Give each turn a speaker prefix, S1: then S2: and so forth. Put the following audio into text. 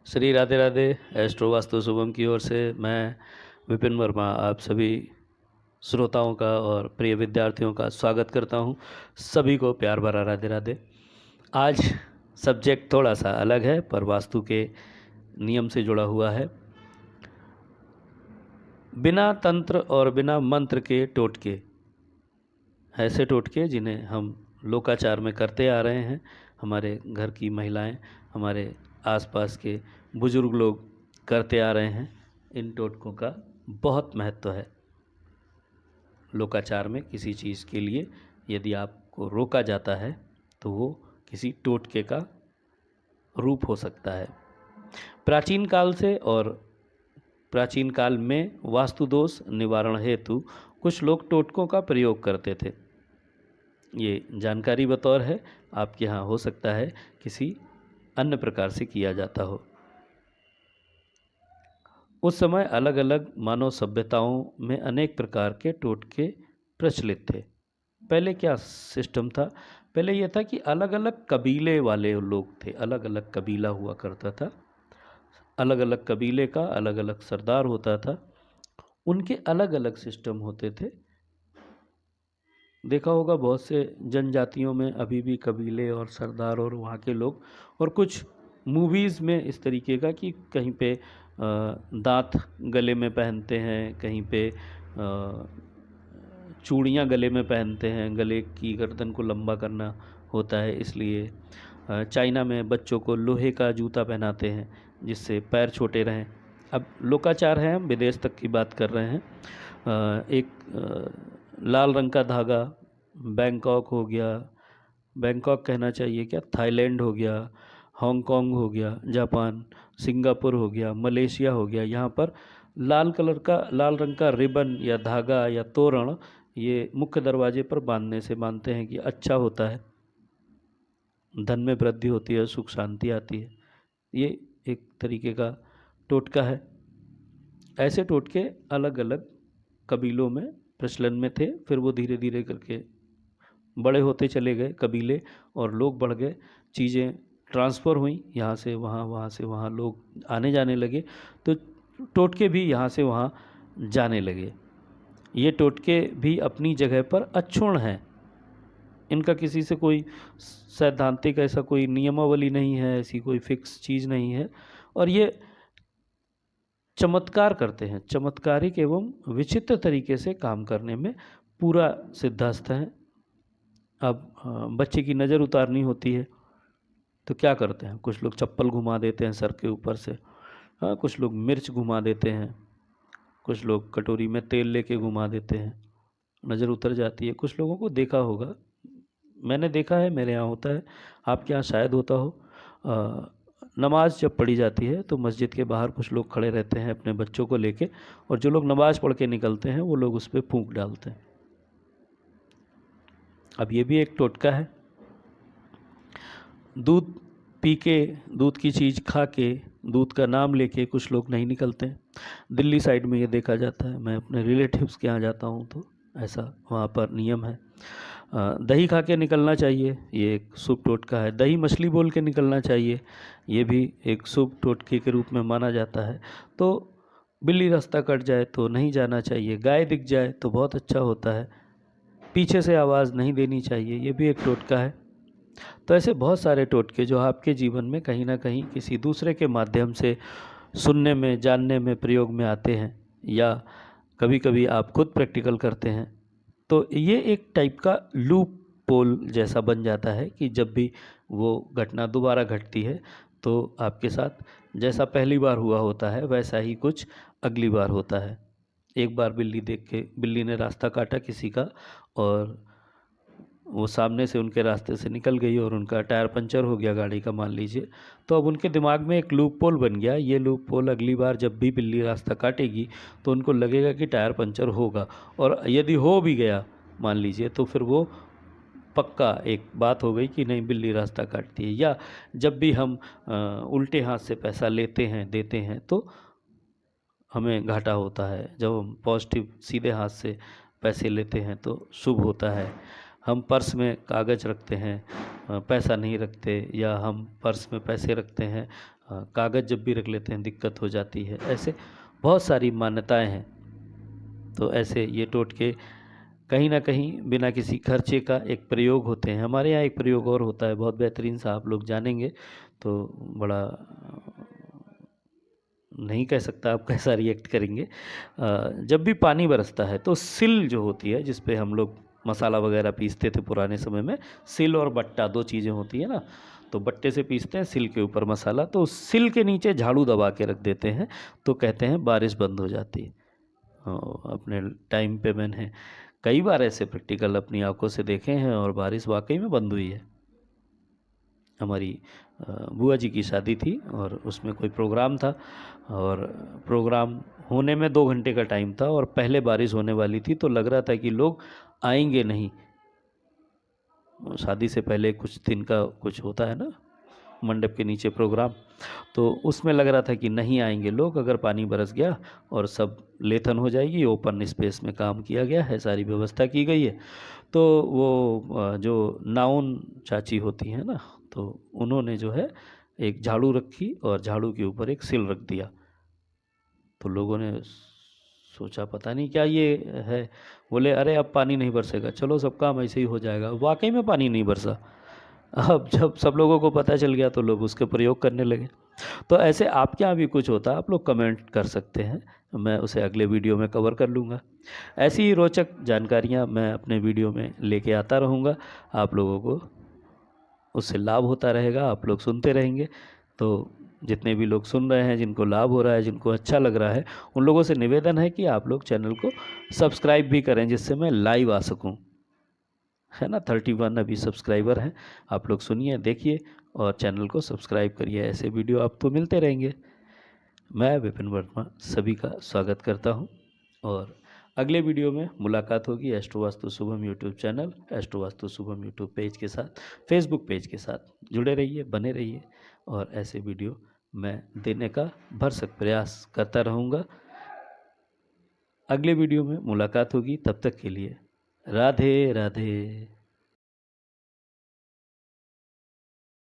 S1: Shri Radhe Radhe. Astro vastu Shubham की ओर से मैं विपिन वर्मा आप सभी श्रोताओं का और प्रिय विद्यार्थियों का स्वागत करता हूं। सभी को प्यार भरा राधे राधे। आज सब्जेक्ट थोड़ा सा अलग है पर वास्तु के नियम से जुड़ा हुआ है। बिना तंत्र और बिना मंत्र के टोटके, ऐसे टोटके जिन्हें हम लोकाचार में करते आ रहे हैं। हमारे घर की महिलाएं, हमारे आसपास के बुजुर्ग लोग करते आ रहे हैं। इन टोटकों का बहुत महत्व है। लोकाचार में किसी चीज़ के लिए यदि आपको रोका जाता है तो वो किसी टोटके का रूप हो सकता है। प्राचीन काल से और प्राचीन काल में वास्तु दोष निवारण हेतु कुछ लोग टोटकों का प्रयोग करते थे। ये जानकारी बतौर है, आपके यहाँ हो सकता है किसी अन्य प्रकार से किया जाता हो। उस समय अलग अलग मानव सभ्यताओं में अनेक प्रकार के टोटके प्रचलित थे। पहले क्या सिस्टम था? पहले यह था कि अलग अलग कबीले वाले लोग थे, अलग अलग कबीला हुआ करता था। अलग अलग कबीले का अलग अलग सरदार होता था, उनके अलग अलग सिस्टम होते थे। देखा होगा बहुत से जनजातियों में अभी भी कबीले और सरदार और वहाँ के लोग, और कुछ मूवीज़ में इस तरीके का कि कहीं पे दांत गले में पहनते हैं, कहीं पे चूड़ियाँ गले में पहनते हैं, गले की गर्दन को लंबा करना होता है इसलिए। चाइना में बच्चों को लोहे का जूता पहनाते हैं जिससे पैर छोटे रहें। अब लोकाचार है, हम विदेश तक की बात कर रहे हैं। एक लाल रंग का धागा, बैंकॉक हो गया, बैंकॉक कहना चाहिए क्या, थाईलैंड हो गया, हांगकांग हो गया, जापान, सिंगापुर हो गया, मलेशिया हो गया, यहाँ पर लाल रंग का रिबन या धागा या तोरण ये मुख्य दरवाजे पर बांधने से मानते हैं कि अच्छा होता है, धन में वृद्धि होती है, सुख शांति आती है। ये एक तरीके का टोटका है। ऐसे टोटके अलग अलग कबीलों में प्रचलन में थे, फिर वो धीरे धीरे करके बड़े होते चले गए कबीले, और लोग बढ़ गए, चीज़ें ट्रांसफ़र हुई यहाँ से वहाँ, वहाँ से वहाँ लोग आने जाने लगे, तो टोटके भी यहाँ से वहाँ जाने लगे। ये टोटके भी अपनी जगह पर अक्षुण्ण हैं। इनका किसी से कोई सैद्धांतिक ऐसा कोई नियमावली नहीं है, ऐसी कोई फिक्स चीज़ नहीं है, और ये चमत्कार करते हैं, चमत्कारिक एवं विचित्र तरीके से काम करने में पूरा सिद्धहस्त हैं। अब बच्चे की नज़र उतारनी होती है तो क्या करते हैं, कुछ लोग चप्पल घुमा देते हैं सर के ऊपर से, हाँ, कुछ लोग मिर्च घुमा देते हैं, कुछ लोग कटोरी में तेल लेके घुमा देते हैं, नज़र उतर जाती है। कुछ लोगों को देखा होगा, मैंने देखा है, मेरे यहाँ होता है, आपके यहाँ शायद होता हो। नमाज जब पढ़ी जाती है तो मस्जिद के बाहर कुछ लोग खड़े रहते हैं अपने बच्चों को लेके, और जो लोग नमाज पढ़ के निकलते हैं वो लोग उस पर फूंक डालते हैं। अब ये भी एक टोटका है। दूध पी के, दूध की चीज़ खा के, दूध का नाम लेके कुछ लोग नहीं निकलते हैं। दिल्ली साइड में ये देखा जाता है, मैं अपने रिलेटिव्स के यहाँ जाता हूँ तो ऐसा वहाँ पर नियम है। दही खा के निकलना चाहिए, ये एक शुभ टोटका है। दही मछली बोल के निकलना चाहिए, ये भी एक शुभ टोटके के रूप में माना जाता है। तो बिल्ली रास्ता कट जाए तो नहीं जाना चाहिए, गाय दिख जाए तो बहुत अच्छा होता है, पीछे से आवाज़ नहीं देनी चाहिए, ये भी एक टोटका है। तो ऐसे बहुत सारे टोटके जो आपके जीवन में कहीं ना कहीं किसी दूसरे के माध्यम से सुनने में, जानने में, प्रयोग में आते हैं, या कभी कभी आप खुद प्रैक्टिकल करते हैं। तो ये एक टाइप का लूप पोल जैसा बन जाता है कि जब भी वो घटना दोबारा घटती है तो आपके साथ जैसा पहली बार हुआ होता है वैसा ही कुछ अगली बार होता है। एक बार बिल्ली ने रास्ता काटा किसी का, और वो सामने से उनके रास्ते से निकल गई और उनका टायर पंचर हो गया गाड़ी का, मान लीजिए। तो अब उनके दिमाग में एक लूप पोल बन गया। ये लूप पोल अगली बार जब भी बिल्ली रास्ता काटेगी तो उनको लगेगा कि टायर पंचर होगा, और यदि हो भी गया मान लीजिए तो फिर वो पक्का एक बात हो गई कि नहीं, बिल्ली रास्ता काटती है। या जब भी हम उल्टे हाथ से पैसा लेते हैं, देते हैं, तो हमें घाटा होता है। जब हम पॉजिटिव सीधे हाथ से पैसे लेते हैं तो शुभ होता है। हम पर्स में कागज़ रखते हैं, पैसा नहीं रखते, या हम पर्स में पैसे रखते हैं, कागज़ जब भी रख लेते हैं दिक्कत हो जाती है। ऐसे बहुत सारी मान्यताएं हैं। तो ऐसे ये टोटके कहीं ना कहीं बिना किसी खर्चे का एक प्रयोग होते हैं। हमारे यहाँ एक प्रयोग और होता है बहुत बेहतरीन सा, आप लोग जानेंगे तो बड़ा नहीं कह सकता आप कैसा रिएक्ट करेंगे। जब भी पानी बरसता है तो सिल जो होती है जिस पे हम लोग मसाला वगैरह पीसते थे पुराने समय में, सिल और बट्टा दो चीज़ें होती है ना, तो बट्टे से पीसते हैं, सिल के ऊपर मसाला, तो उस सिल के नीचे झाड़ू दबा के रख देते हैं तो कहते हैं बारिश बंद हो जाती है। अपने टाइम पे मैंने कई बार ऐसे प्रैक्टिकल अपनी आंखों से देखे हैं और बारिश वाकई में बंद हुई है। हमारी बुआ जी की शादी थी और उसमें कोई प्रोग्राम था और प्रोग्राम होने में 2 घंटे का टाइम था और पहले बारिश होने वाली थी तो लग रहा था कि लोग आएंगे नहीं। शादी से पहले कुछ दिन का कुछ होता है ना, मंडप के नीचे प्रोग्राम, तो उसमें लग रहा था कि नहीं आएंगे लोग अगर पानी बरस गया और सब लेथन हो जाएगी। ओपन स्पेस में काम किया गया है, सारी व्यवस्था की गई है। तो वो जो नाउन चाची होती हैं ना, तो उन्होंने जो है एक झाड़ू रखी और झाड़ू के ऊपर एक सिल रख दिया। तो लोगों ने सोचा पता नहीं क्या ये है, बोले अरे अब पानी नहीं बरसेगा, चलो सब काम ऐसे ही हो जाएगा। वाकई में पानी नहीं बरसा। अब जब सब लोगों को पता चल गया तो लोग उसके प्रयोग करने लगे। तो ऐसे आपके यहाँ भी कुछ होता है, आप लोग कमेंट कर सकते हैं, मैं उसे अगले वीडियो में कवर कर लूँगा। ऐसी ही रोचक जानकारियाँ मैं अपने वीडियो में लेके आता रहूँगा, आप लोगों को उससे लाभ होता रहेगा, आप लोग सुनते रहेंगे। तो जितने भी लोग सुन रहे हैं, जिनको लाभ हो रहा है, जिनको अच्छा लग रहा है, उन लोगों से निवेदन है कि आप लोग चैनल को सब्सक्राइब भी करें जिससे मैं लाइव आ सकूं, है ना। 31 अभी सब्सक्राइबर हैं। आप लोग सुनिए, देखिए और चैनल को सब्सक्राइब करिए, ऐसे वीडियो आपको मिलते रहेंगे। मैं विपिन वर्मा सभी का स्वागत करता हूं और अगले वीडियो में मुलाकात होगी astro vastu Shubham YouTube channel, astro vastu Shubham YouTube page के साथ, फेसबुक पेज के साथ जुड़े रहिए, बने रहिए और ऐसे वीडियो मैं देने का भरसक प्रयास करता रहूँगा। अगले वीडियो में मुलाकात होगी, तब तक के लिए राधे राधे।